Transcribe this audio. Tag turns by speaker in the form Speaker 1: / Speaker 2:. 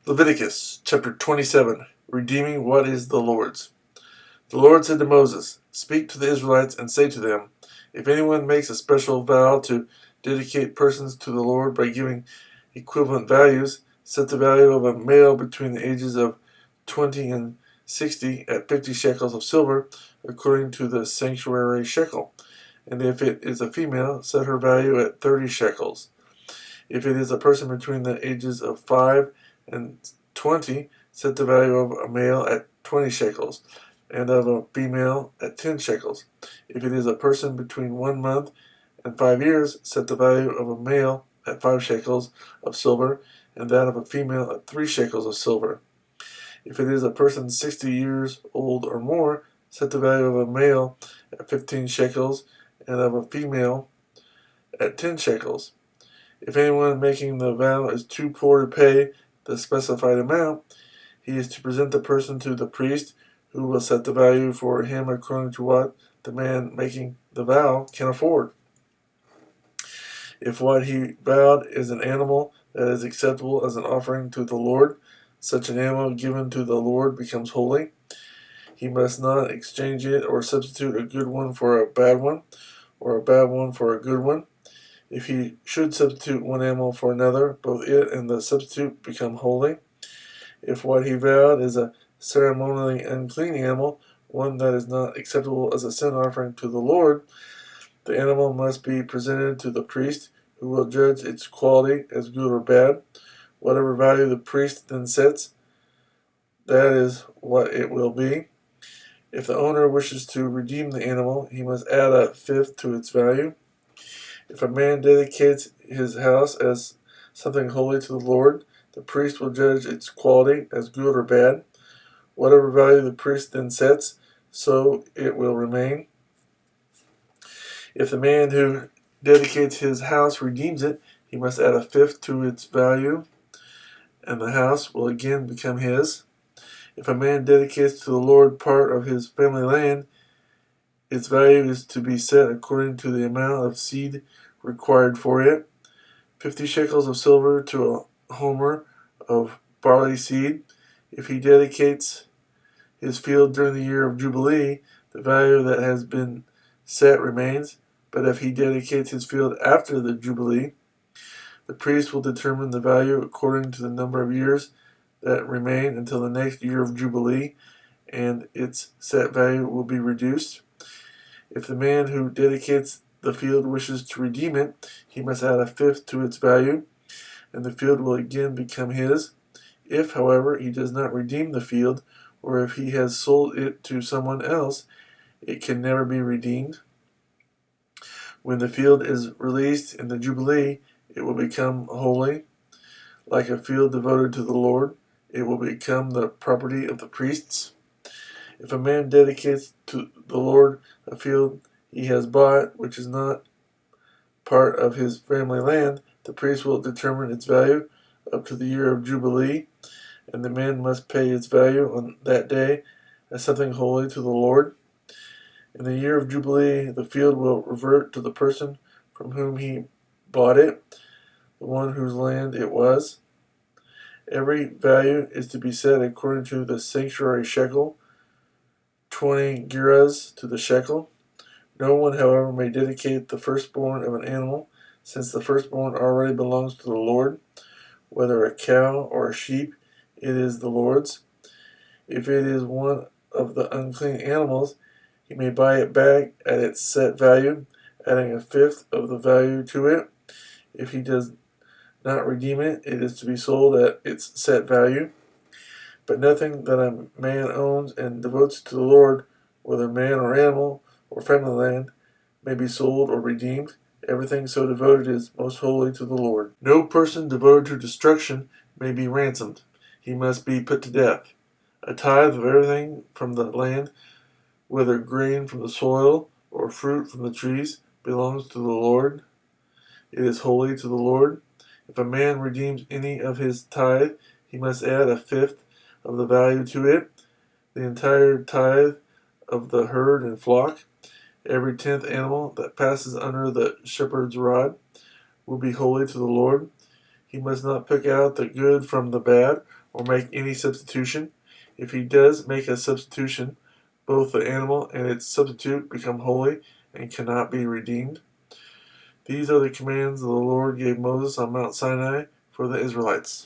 Speaker 1: Leviticus chapter 27, redeeming what is the Lord's. The Lord said to Moses, "Speak to the Israelites and say to them, if anyone makes a special vow to dedicate persons to the Lord by giving equivalent values, set the value of a male between the ages of 20 and 60 at 50 shekels of silver, according to the sanctuary shekel. And if it is a female, set her value at 30 shekels. If it is a person between the ages of 5 and 20, set the value of a male at 20 shekels, and of a female at 10 shekels. If it is a person between 1 month and 5 years, set the value of a male at 5 shekels of silver, and that of a female at 3 shekels of silver. If it is a person 60 years old or more, set the value of a male at 15 shekels, and of a female at 10 shekels. If anyone making the vow is too poor to pay the specified amount, he is to present the person to the priest, who will set the value for him according to what the man making the vow can afford. If what he vowed is an animal that is acceptable as an offering to the Lord, such an animal given to the Lord becomes holy. He must not exchange it or substitute a good one for a bad one, or a bad one for a good one. If he should substitute one animal for another, both it and the substitute become holy. If what he vowed is a ceremonially unclean animal, one that is not acceptable as a sin offering to the Lord, the animal must be presented to the priest, who will judge its quality as good or bad. Whatever value the priest then sets, that is what it will be. If the owner wishes to redeem the animal, he must add a fifth to its value. If a man dedicates his house as something holy to the Lord, the priest will judge its quality as good or bad. Whatever value the priest then sets, so it will remain. If the man who dedicates his house redeems it, he must add a fifth to its value, and the house will again become his. If a man dedicates to the Lord part of his family land, its value is to be set according to the amount of seed required for it. 50 shekels of silver to a homer of barley seed. If he dedicates his field during the year of Jubilee, the value that has been set remains. But if he dedicates his field after the Jubilee, the priest will determine the value according to the number of years that remain until the next year of Jubilee, and its set value will be reduced. If the man who dedicates the field wishes to redeem it, he must add a fifth to its value, and the field will again become his. If, however, he does not redeem the field, or if he has sold it to someone else, it can never be redeemed. When the field is released in the Jubilee, it will become holy. Like a field devoted to the Lord, it will become the property of the priests. If a man dedicates to the Lord a field he has bought, which is not part of his family land, the priest will determine its value up to the year of Jubilee, and the man must pay its value on that day as something holy to the Lord. In the year of Jubilee, the field will revert to the person from whom he bought it, the one whose land it was. Every value is to be set according to the sanctuary shekel, 20 gerahs to the shekel. No one, however, may dedicate the firstborn of an animal, since the firstborn already belongs to the Lord. Whether a cow or a sheep, it is the Lord's. If it is one of the unclean animals, he may buy it back at its set value, adding a fifth of the value to it. If he does not redeem it, it is to be sold at its set value. But nothing that a man owns and devotes to the Lord, whether man or animal or family land, may be sold or redeemed. Everything so devoted is most holy to the Lord. No person devoted to destruction may be ransomed. He must be put to death. A tithe of everything from the land, whether grain from the soil or fruit from the trees, belongs to the Lord. It is holy to the Lord. If a man redeems any of his tithe, he must add a fifth of the value to it, the entire tithe of the herd and flock. Every 10th animal that passes under the shepherd's rod will be holy to the Lord. He must not pick out the good from the bad, or make any substitution. If he does make a substitution, both the animal and its substitute become holy and cannot be redeemed. These are the commands the Lord gave Moses on Mount Sinai for the Israelites.